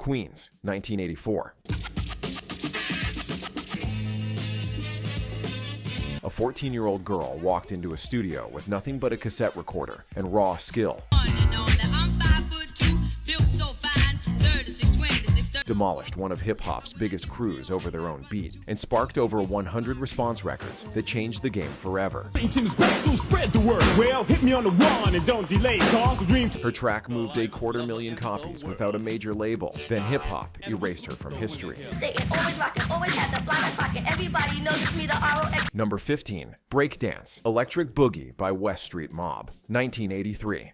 Queens, 1984. A 14-year-old girl walked into a studio with nothing but a cassette recorder and raw skill. Demolished one of hip-hop's biggest crews over their own beat and sparked over 100 response records that changed the game forever. Her track moved 250,000 copies without a major label. Then hip-hop erased her from history. Number 15. Breakdance, Electric Boogie by West Street Mob, 1983.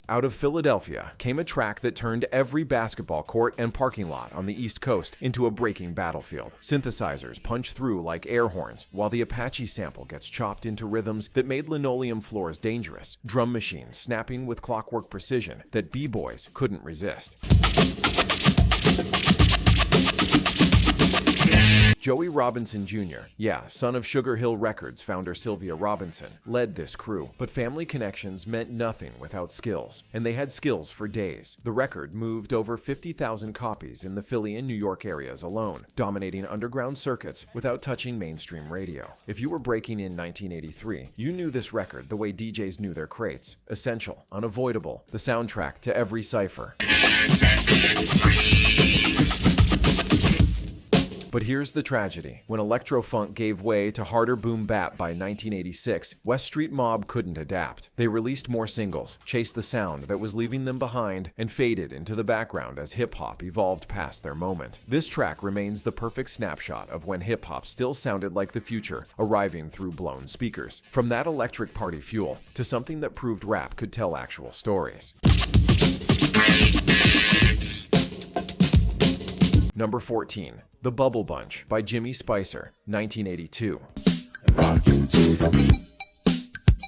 Out of Philadelphia came a track that turned every basketball court and parking lot on the East Coast into a breaking battlefield. Synthesizers punch through like air horns, while the Apache sample gets chopped into rhythms that made linoleum floors dangerous, drum machines snapping with clockwork precision that B-Boys couldn't resist. Joey Robinson Jr., son of Sugar Hill Records founder Sylvia Robinson, led this crew, but family connections meant nothing without skills, and they had skills for days. The record moved over 50,000 copies in the Philly and New York areas alone, dominating underground circuits without touching mainstream radio. If you were breaking in 1983, you knew this record the way DJs knew their crates. Essential, unavoidable, the soundtrack to every cipher. But here's the tragedy. When electro-funk gave way to harder boom-bap by 1986, West Street Mob couldn't adapt. They released more singles, chased the sound that was leaving them behind, and faded into the background as hip-hop evolved past their moment. This track remains the perfect snapshot of when hip-hop still sounded like the future, arriving through blown speakers. From that electric party fuel to something that proved rap could tell actual stories. Number 14. The Bubble Bunch by Jimmy Spicer, 1982. Rockin' to the beat.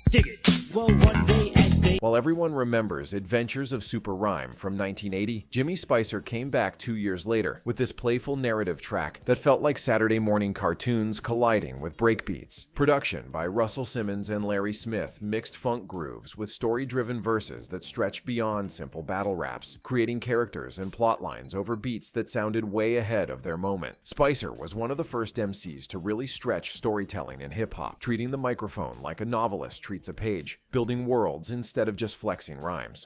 Dig it. Well, one day while everyone remembers Adventures of Super Rhyme from 1980, Jimmy Spicer came back 2 years later with this playful narrative track that felt like Saturday morning cartoons colliding with breakbeats. Production by Russell Simmons and Larry Smith mixed funk grooves with story-driven verses that stretched beyond simple battle raps, creating characters and plot lines over beats that sounded way ahead of their moment. Spicer was one of the first MCs to really stretch storytelling in hip-hop, treating the microphone like a novelist treats a page, building worlds instead of just flexing rhymes.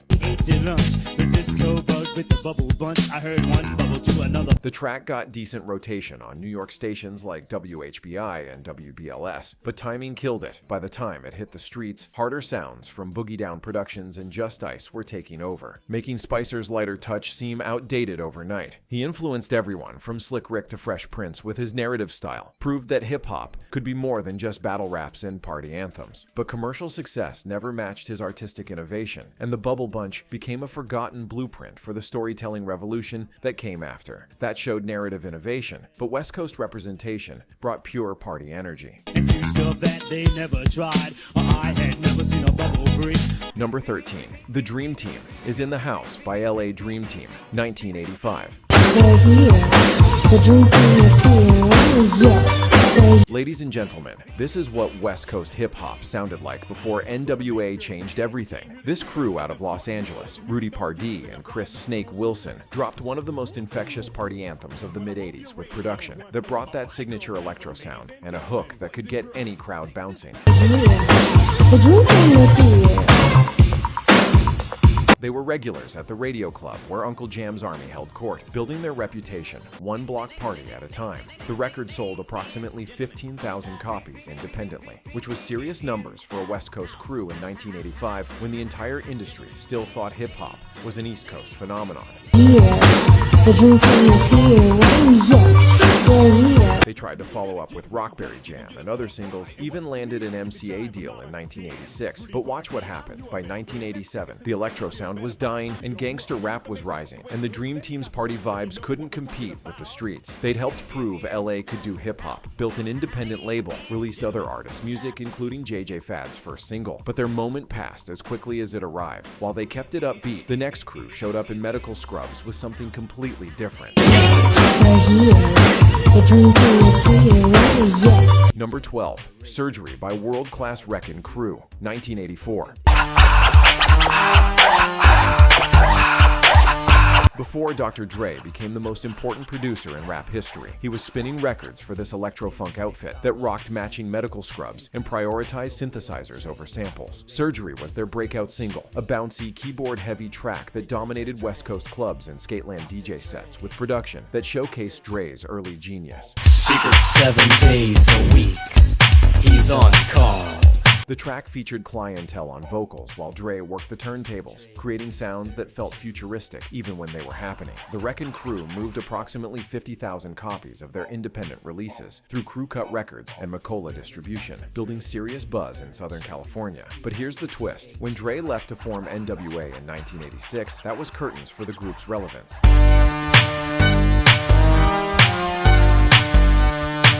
The track got decent rotation on New York stations like WHBI and WBLS, but timing killed it. By the time it hit the streets, harder sounds from Boogie Down Productions and Just Ice were taking over, making Spicer's lighter touch seem outdated overnight. He influenced everyone from Slick Rick to Fresh Prince with his narrative style, proved that hip-hop could be more than just battle raps and party anthems. But commercial success never matched his artistic innovation, and the Bubble Bunch became a forgotten blueprint for the storytelling revolution that came after. That showed narrative innovation, but West Coast representation brought pure party energy. That they never tried, or I had never seen a bubble free. Number 13. The Dream Team is in the House by LA Dream Team, 1985. They're here. The Dream Team is here. Oh, yes. Ladies and gentlemen, this is what West Coast hip-hop sounded like before N.W.A. changed everything. This crew out of Los Angeles, Rudy Pardee and Chris Snake Wilson, dropped one of the most infectious party anthems of the mid-80s with production that brought that signature electro sound and a hook that could get any crowd bouncing. The Dream Team is here. They were regulars at the Radio Club where Uncle Jam's Army held court, building their reputation one block party at a time. The record sold approximately 15,000 copies independently, which was serious numbers for a West Coast crew in 1985 when the entire industry still thought hip-hop was an East Coast phenomenon. The Dream Team is here. Oh, yes, they're here. They tried to follow up with Rockberry Jam and other singles, even landed an MCA deal in 1986. But watch what happened. By 1987, the electro sound was dying and gangster rap was rising, and the Dream Team's party vibes couldn't compete with the streets. They'd helped prove LA could do hip-hop, built an independent label, released other artists' music, including JJ Fad's first single. But their moment passed as quickly as it arrived. While they kept it upbeat, the next crew showed up in medical scrubs with something completely different. Number 12. Surgery by world-class Wreckin crew, 1984. before Dr. Dre became the most important producer in rap history. He was spinning records for this electro-funk outfit that rocked matching medical scrubs and prioritized synthesizers over samples. Surgery was their breakout single, a bouncy, keyboard-heavy track that dominated West Coast clubs and Skateland DJ sets with production that showcased Dre's early genius. Secret 7 days a week, he's on call. The track featured clientele on vocals while Dre worked the turntables, creating sounds that felt futuristic even when they were happening. The Wreckin crew moved approximately 50,000 copies of their independent releases through Crew Cut Records and Macola distribution, building serious buzz in Southern California. But here's the twist. When Dre left to form N.W.A. in 1986, that was curtains for the group's relevance.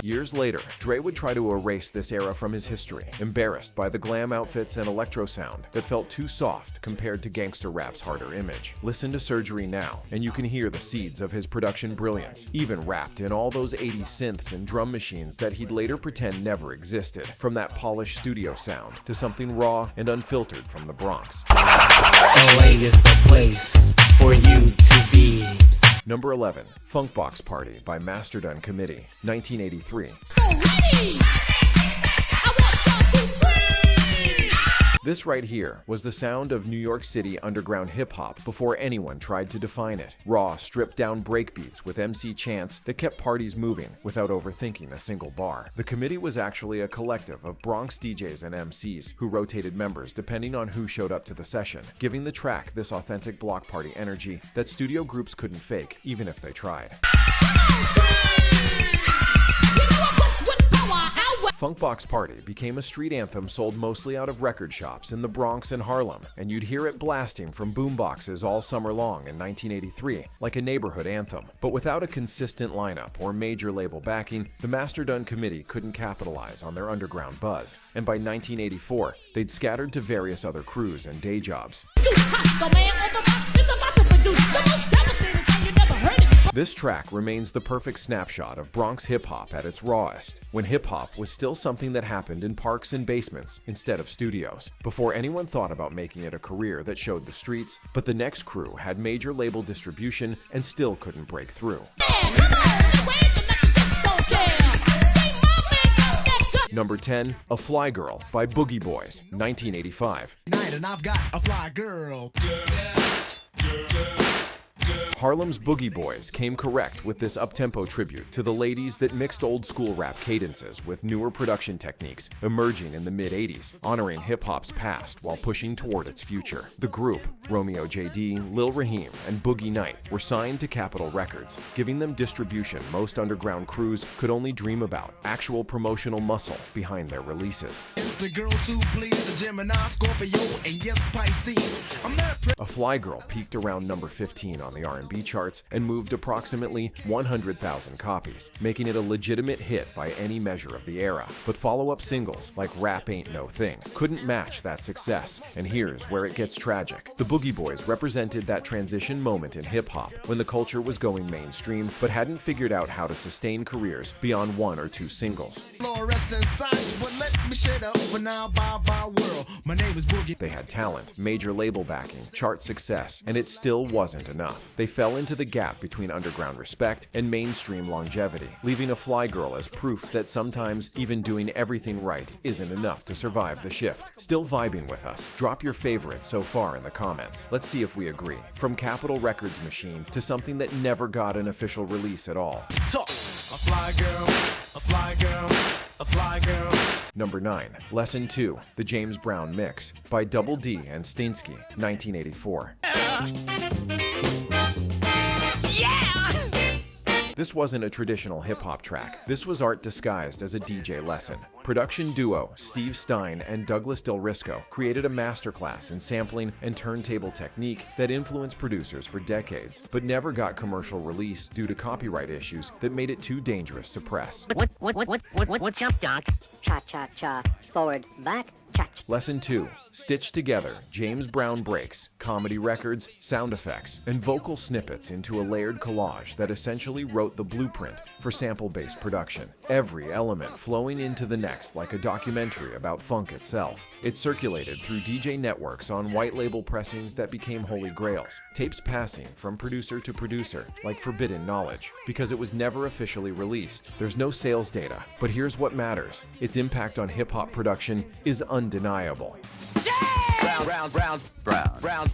Years later, Dre would try to erase this era from his history, embarrassed by the glam outfits and electro sound that felt too soft compared to gangster rap's harder image. Listen to Surgery now, and you can hear the seeds of his production brilliance, even wrapped in all those 80s synths and drum machines that he'd later pretend never existed, from that polished studio sound to something raw and unfiltered from the Bronx. LA is the place for you to be. Number 11, Funkbox Party by Masterdon Committee, 1983. This right here was the sound of New York City underground hip-hop before anyone tried to define it. Raw, stripped-down breakbeats with MC chants that kept parties moving without overthinking a single bar. The committee was actually a collective of Bronx DJs and MCs who rotated members depending on who showed up to the session, giving the track this authentic block party energy that studio groups couldn't fake, even if they tried. Funkbox Party became a street anthem sold mostly out of record shops in the Bronx and Harlem, and you'd hear it blasting from boomboxes all summer long in 1983, like a neighborhood anthem. But without a consistent lineup or major label backing, the Masterdon Committee couldn't capitalize on their underground buzz, and by 1984, they'd scattered to various other crews and day jobs. This track remains the perfect snapshot of Bronx hip-hop at its rawest, when hip-hop was still something that happened in parks and basements instead of studios, before anyone thought about making it a career that showed the streets, but the next crew had major label distribution and still couldn't break through. Number 10, A Fly Girl by Boogie Boys, 1985. And I've got a fly girl. Harlem's Boogie Boys came correct with this up-tempo tribute to the ladies that mixed old-school rap cadences with newer production techniques, emerging in the mid-80s, honoring hip-hop's past while pushing toward its future. The group, Romeo JD, Lil Raheem, and Boogie Night, were signed to Capitol Records, giving them distribution most underground crews could only dream about, actual promotional muscle behind their releases. It's the girls who please the Gemini, Scorpio, and yes, Pisces. A Fly Girl peaked around number 15 on the R&B charts and moved approximately 100,000 copies, making it a legitimate hit by any measure of the era. But follow-up singles like Rap Ain't No Thing couldn't match that success, and here's where it gets tragic. The Boogie Boys represented that transition moment in hip-hop when the culture was going mainstream but hadn't figured out how to sustain careers beyond one or two singles. They had talent, major label backing, chart success, and it still wasn't enough. They fell into the gap between underground respect and mainstream longevity, leaving A Fly Girl as proof that sometimes even doing everything right isn't enough to survive the shift. Still vibing with us? Drop your favorites so far in the comments. Let's see if we agree. From Capitol Records machine to something that never got an official release at all. Talk. A fly girl, a fly girl, a fly girl. Number 9, Lesson 2, The James Brown Mix by D and Steinski, 1984. This wasn't a traditional hip-hop track. This was art disguised as a DJ lesson. Production duo Steve Stein and Douglas Del Risco created a masterclass in sampling and turntable technique that influenced producers for decades, but never got commercial release due to copyright issues that made it too dangerous to press. What's up, Doc? Cha-cha-cha. Forward, back, Lesson 2. Stitch together James Brown breaks, comedy records, sound effects, and vocal snippets into a layered collage that essentially wrote the blueprint for sample-based production. Every element flowing into the next like a documentary about funk itself. It circulated through DJ networks on white label pressings that became holy grails, tapes passing from producer to producer like forbidden knowledge, because it was never officially released. There's no sales data, but here's what matters. Its impact on hip-hop production is undeniable. Brown.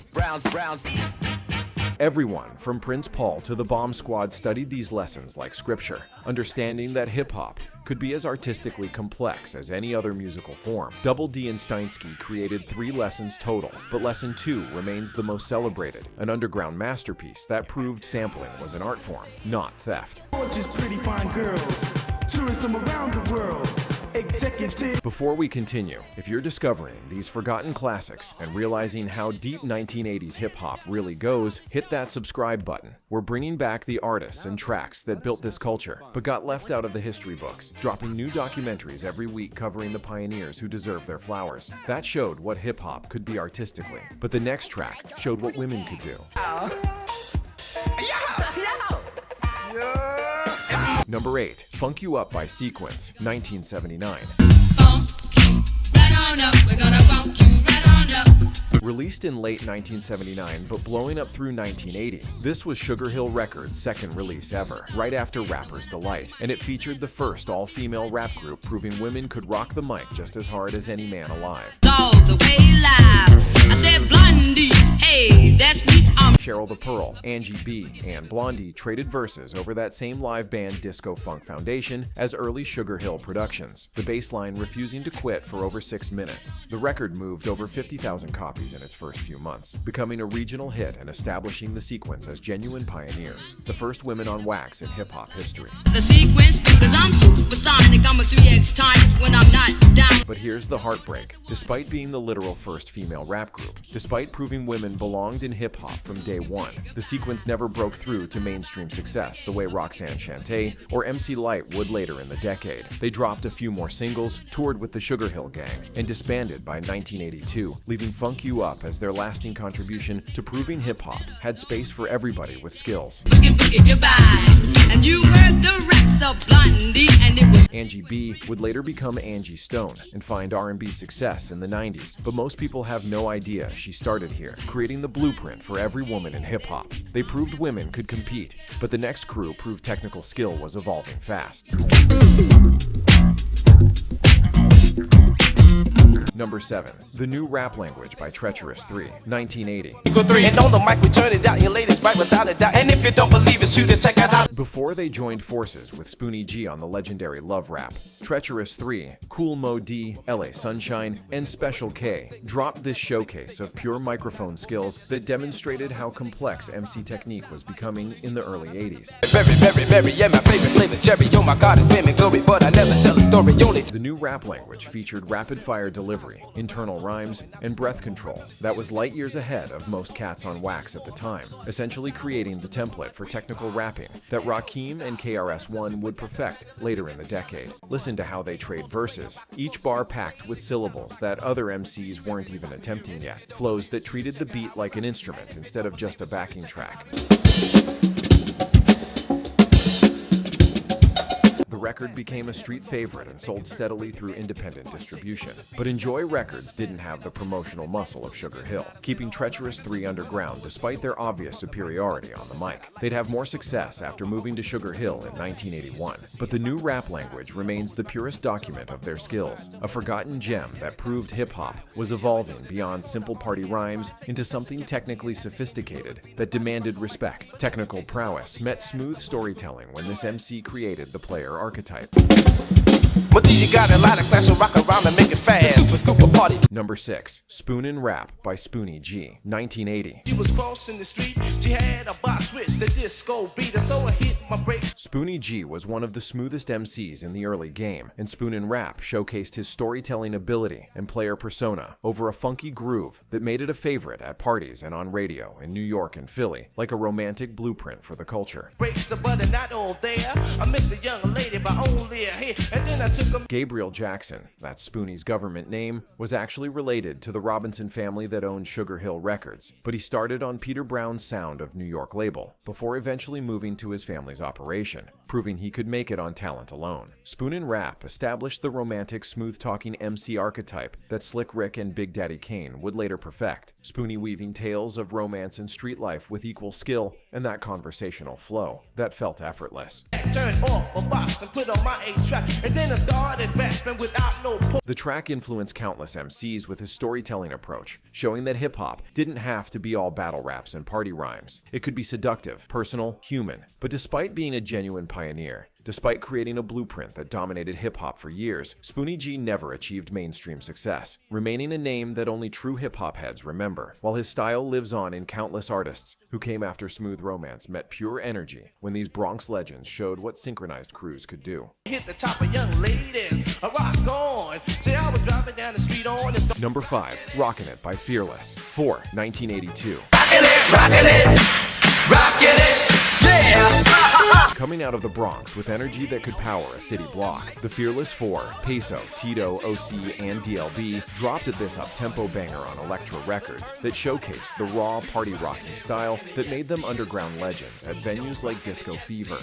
Everyone, from Prince Paul to the Bomb Squad, studied these lessons like scripture, understanding that hip-hop could be as artistically complex as any other musical form. D and Steinski created 3 lessons total, but Lesson 2 remains the most celebrated, an underground masterpiece that proved sampling was an art form, not theft. Gorgeous, pretty, fine girls, tourism around the world. Executive. Before we continue, if you're discovering these forgotten classics and realizing how deep 1980s hip-hop really goes, hit that subscribe button. We're bringing back the artists and tracks that built this culture, but got left out of the history books, dropping new documentaries every week covering the pioneers who deserve their flowers. That showed what hip-hop could be artistically, but the next track showed what women could do. Number 8, Funk You Up by Sequence, 1979. Released in late 1979, but blowing up through 1980, this was Sugar Hill Records' second release ever, right after Rapper's Delight, and it featured the first all-female rap group proving women could rock the mic just as hard as any man alive. Cheryl the Pearl, Angie B, and Blondie traded verses over that same live band Disco Funk Foundation as early Sugar Hill productions, the bass line refusing to quit for over 6 minutes. The record moved over 50,000 copies in its first few months, becoming a regional hit and establishing the Sequence as genuine pioneers, the first women on wax in hip-hop history. The Sequence, 'cause I'm supersonic, I'm a 3x tonic when I'm not down. But here's the heartbreak. Despite being the literal first female rap group, despite proving women belonged in hip-hop from day one, the Sequence never broke through to mainstream success the way Roxanne Shanté or MC Lyte would later in the decade. They dropped a few more singles, toured with the Sugar Hill Gang, and disbanded by 1982, leaving Funk You Up as their lasting contribution to proving hip-hop had space for everybody with skills. Boogie, boogie, goodbye. And you heard the raps of Blondie, and it was Angie B would later become Angie Stone and find R&B success in the 90s, but most people have no idea she started here, creating the blueprint for every woman in hip-hop. They proved women could compete, but the next crew proved technical skill was evolving fast. Number 7, The New Rap Language by Treacherous 3, 1980. And on the mic, we turn it out, your ladies right without a doubt. And if you don't believe it, shoot it, check out how. Before they joined forces with Spoonie G on the legendary Love Rap, Treacherous 3, Cool Mo D, LA Sunshine, and Special K dropped this showcase of pure microphone skills that demonstrated how complex MC technique was becoming in the early 80s. Very, yeah, my favorite flavor's cherry. Oh my God, it's fame and glory, but I never tell a story, only. The new rap language featured rapid-fire delivery, internal rhymes, and breath control that was light years ahead of most cats on wax at the time, essentially creating the template for technical rapping that Rakim and KRS-One would perfect later in the decade. Listen to how they trade verses, each bar packed with syllables that other MCs weren't even attempting yet, flows that treated the beat like an instrument instead of just a backing track. The record became a street favorite and sold steadily through independent distribution. But Enjoy Records didn't have the promotional muscle of Sugar Hill, keeping Treacherous 3 underground despite their obvious superiority on the mic. They'd have more success after moving to Sugar Hill in 1981. But the new rap language remains the purest document of their skills, a forgotten gem that proved hip-hop was evolving beyond simple party rhymes into something technically sophisticated that demanded respect. Technical prowess met smooth storytelling when this MC created the player archetype. But then you got a lot of class, so rock around and make it fast. Super scoop party. Number 6, Spoonin' Rap by Spoonie G, 1980. She was crossing the street, she had a box with the disco beat, so I hit my brakes. Spoonie G was one of the smoothest MCs in the early game, and Spoonin' Rap showcased his storytelling ability and player persona over a funky groove that made it a favorite at parties and on radio in New York and Philly, like a romantic blueprint for the culture. Breaks the butter not all there. I missed a young lady by only a hair, and then I took him. Gabriel Jackson, that's Spoonie's government name, was actually related to the Robinson family that owned Sugar Hill Records, but he started on Peter Brown's Sound of New York label, before eventually moving to his family's operation, proving he could make it on talent alone. Spoon and Rapp established the romantic, smooth-talking MC archetype that Slick Rick and Big Daddy Kane would later perfect, Spoonie weaving tales of romance and street life with equal skill and that conversational flow that felt effortless. Turned off a box and put on my 8-track, and then I started rapping without no pull. The track influenced countless MCs with his storytelling approach, showing that hip-hop didn't have to be all battle raps and party rhymes. It could be seductive, personal, human. But despite being a genuine pioneer, despite creating a blueprint that dominated hip-hop for years, Spoonie G never achieved mainstream success, remaining a name that only true hip-hop heads remember, while his style lives on in countless artists who came after smooth romance met pure energy when these Bronx legends showed what synchronized crews could do. Hit the top of young ladies, I rock on. See, I was driving down the street on this. Number 5, Rockin' It by Fearless. 4, 1982. Rockin' it, yeah. Coming out of the Bronx with energy that could power a city block, the Fearless Four, Peso, Tito, OC, and DLB dropped at this up-tempo banger on Elektra Records that showcased the raw party rocking style that made them underground legends at venues like Disco Fever.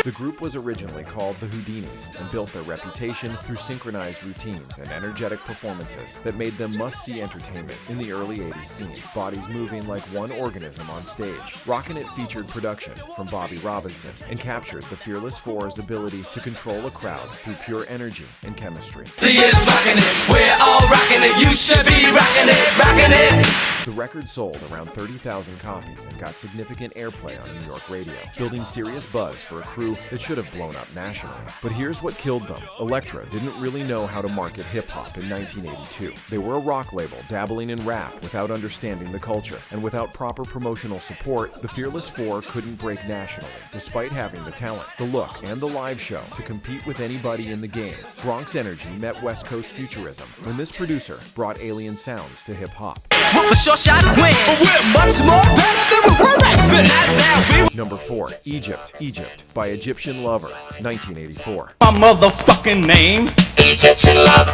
The group was originally called the Houdinis and built their reputation through synchronized routines and energetic performances that made them must-see entertainment in the early 80s scene, bodies moving like one organism on stage. Rockin' It featured production from Bobby Robinson and captured the Fearless Four's ability to control a crowd through pure energy and chemistry. See, it's rockin' it, we're all rockin' it, you should be rockin' it, rockin' it. The record sold around 30,000 copies and got significant airplay on New York radio, building serious buzz for a crew that should have blown up nationally. But here's what killed them. Elektra didn't really know how to market hip-hop in 1982. They were a rock label dabbling in rap without understanding the culture, and without proper promotional support, the Fearless Four couldn't break nationally, despite having the talent, the look, and the live show to compete with anybody in the game. Bronx energy met West Coast futurism when this producer brought alien sounds to hip-hop. What was your shot win? But we're much more better than we were back then. Number 4, Egypt by Egyptian Lover, 1984. My motherfucking name, Egyptian Lover.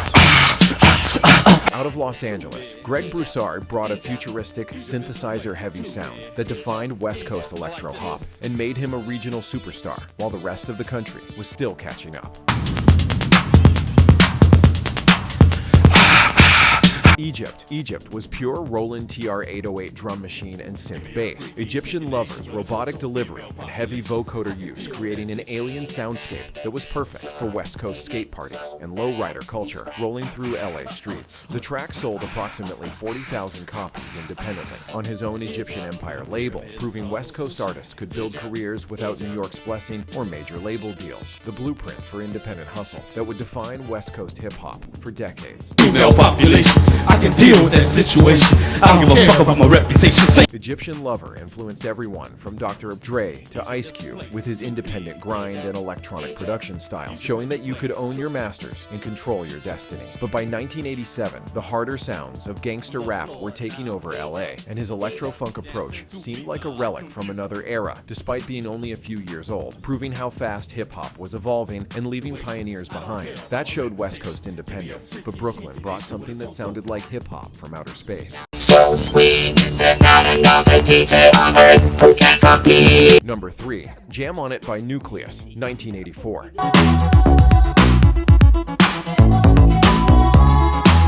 Out of Los Angeles, Greg Broussard brought a futuristic, synthesizer-heavy sound that defined West Coast electro-hop and made him a regional superstar, while the rest of the country was still catching up. Egypt was pure Roland TR-808 drum machine and synth bass. Egyptian Lover's robotic delivery and heavy vocoder use creating an alien soundscape that was perfect for West Coast skate parties and lowrider culture rolling through LA streets. The track sold approximately 40,000 copies independently on his own Egyptian Empire label, proving West Coast artists could build careers without New York's blessing or major label deals. The blueprint for independent hustle that would define West Coast hip-hop for decades. Female population, I can deal with that situation. I don't give a fuck about my reputation. Egyptian Lover influenced everyone from Dr. Dre to Ice Cube with his independent grind and electronic production style, showing that you could own your masters and control your destiny. But by 1987, the harder sounds of gangster rap were taking over LA, and his electro-funk approach seemed like a relic from another era, despite being only a few years old, proving how fast hip-hop was evolving and leaving pioneers behind. That showed West Coast independence, but Brooklyn brought something that sounded like hip-hop from outer space. So sweet, there's not another DJ on earth who can compete. Number 3, Jam on It by Newcleus, 1984.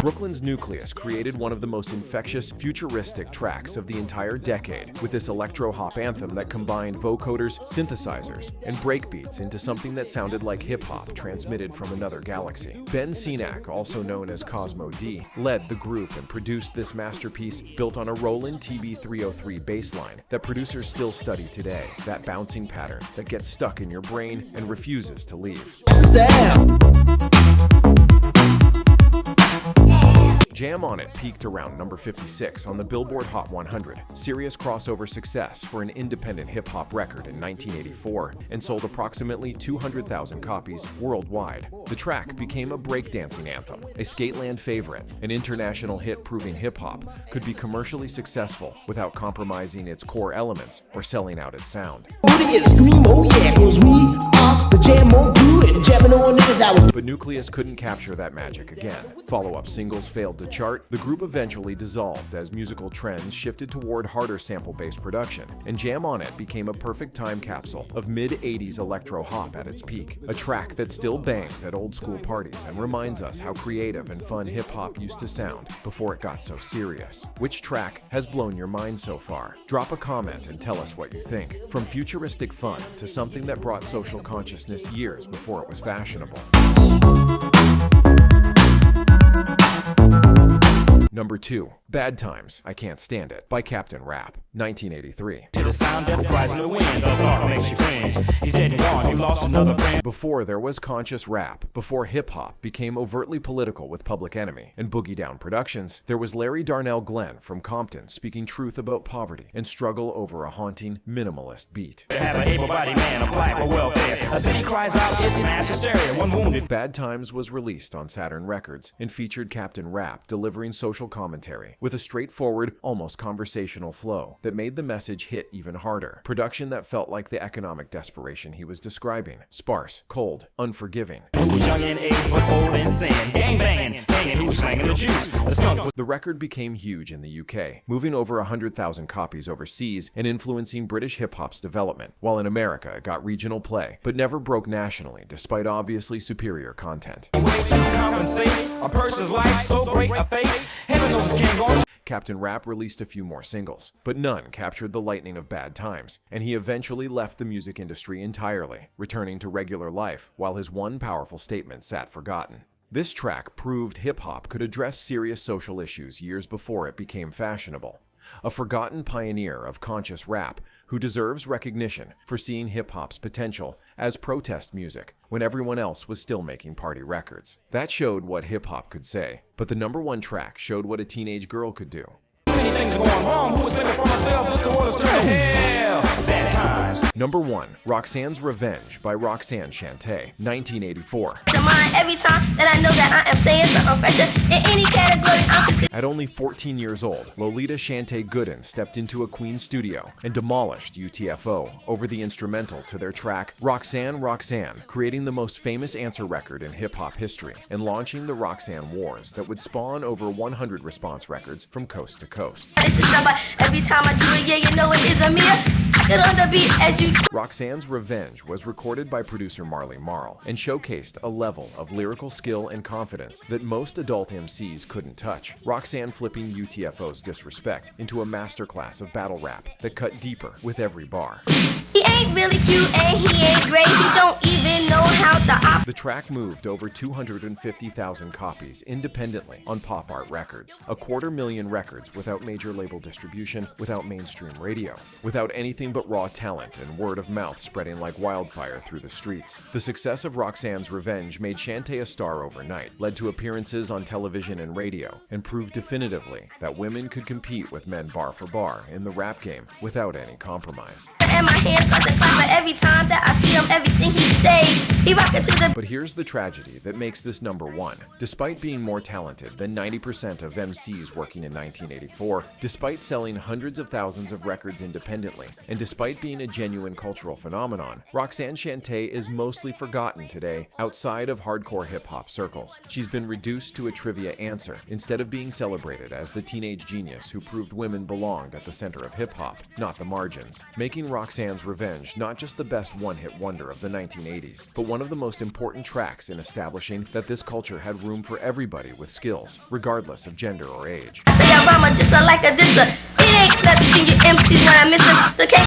Brooklyn's Newcleus created one of the most infectious, futuristic tracks of the entire decade with this electro-hop anthem that combined vocoders, synthesizers, and breakbeats into something that sounded like hip-hop transmitted from another galaxy. Ben Cenac, also known as Cosmo D, led the group and produced this masterpiece built on a Roland TB-303 bassline that producers still study today, that bouncing pattern that gets stuck in your brain and refuses to leave. Jam On It peaked around number 56 on the Billboard Hot 100, serious crossover success for an independent hip-hop record in 1984, and sold approximately 200,000 copies worldwide. The track became a breakdancing anthem, a Skateland favorite, an international hit proving hip-hop could be commercially successful without compromising its core elements or selling out its sound. But Newcleus couldn't capture that magic again. Follow-up singles failed to chart, the group eventually dissolved as musical trends shifted toward harder sample-based production, and Jam On It became a perfect time capsule of mid-80s electro-hop at its peak, a track that still bangs at old-school parties and reminds us how creative and fun hip-hop used to sound before it got so serious. Which track has blown your mind so far? Drop a comment and tell us what you think. From futuristic fun to something that brought social consciousness years before it was fashionable. Number 2, Bad Times, I Can't Stand It, by Captain Rapp, 1983. To the sound that cries in the wind, the thought makes you cringe. He's dead and gone, you lost another friend. Before there was conscious rap, before hip-hop became overtly political with Public Enemy and Boogie Down Productions, there was Larry Darnell Glenn from Compton speaking truth about poverty and struggle over a haunting, minimalist beat. To have an able-bodied man apply for welfare. A city cries out, it's mass hysteria, one wounded. Bad Times was released on Saturn Records and featured Captain Rapp delivering social commentary with a straightforward, almost conversational flow that made the message hit even harder. Production that felt like the economic desperation he was describing. Sparse, cold, unforgiving. Who was young in age but old in sin. Gang banging, hanging, who was slanging the juice. The skunk was... The record became huge in the UK, moving over 100,000 copies overseas and influencing British hip-hop's development, while in America it got regional play, but never broke nationally despite obviously superior content. way to compensate a person's life, so great a fate. Heaven knows it can't go. Captain Rapp released a few more singles, but none captured the lightning of Bad Times, and he eventually left the music industry entirely, returning to regular life while his one powerful statement sat forgotten. This track proved hip-hop could address serious social issues years before it became fashionable. A forgotten pioneer of conscious rap who deserves recognition for seeing hip-hop's potential as protest music when everyone else was still making party records. That showed what hip-hop could say, but the number 1 track showed what a teenage girl could do. Many things are going wrong, who was singing for myself, this world is turning hell. Bad times. Number 1, Roxanne's Revenge by Roxanne Shanté, 1984. Every time that I know that I am saying something fresher in any category I'm considered. At only 14 years old, Lolita Shanté Gooden stepped into a Queen studio and demolished UTFO over the instrumental to their track Roxanne, Roxanne, creating the most famous answer record in hip-hop history and launching the Roxanne Wars that would spawn over 100 response records from coast to coast. Every time I do it, yeah, you know it is a mirror. I get on the beat as you. Roxanne's Revenge was recorded by producer Marley Marl and showcased a level of lyrical skill and confidence that most adult MCs couldn't touch. Roxanne flipping UTFO's disrespect into a masterclass of battle rap that cut deeper with every bar. He ain't really cute and he ain't great. He don't even know how to The track moved over 250,000 copies independently on Pop Art Records, 250,000 records without major label distribution, without mainstream radio, without anything but raw talent and word of mouth spreading like wildfire through the streets. The success of Roxanne's Revenge made Shanté a star overnight, led to appearances on television and radio, and proved definitively that women could compete with men bar for bar in the rap game without any compromise. and my hands start to clap, but every time that I see him, everything he says, he rockin' to the. But here's the tragedy that makes this number 1. Despite being more talented than 90% of MCs working in 1984, despite selling hundreds of thousands of records independently, and despite being a genuine cultural phenomenon, Roxanne Shanté is mostly forgotten today outside of hardcore hip-hop circles. She's been reduced to a trivia answer instead of being celebrated as the teenage genius who proved women belonged at the center of hip-hop, not the margins, making Roxanne's Revenge not just the best one-hit wonder of the 1980s, but one of the most important tracks in establishing that this culture had room for everybody with skills, regardless of gender or age. I say I'm just like a disser. It ain't nothing you MCs when I miss them.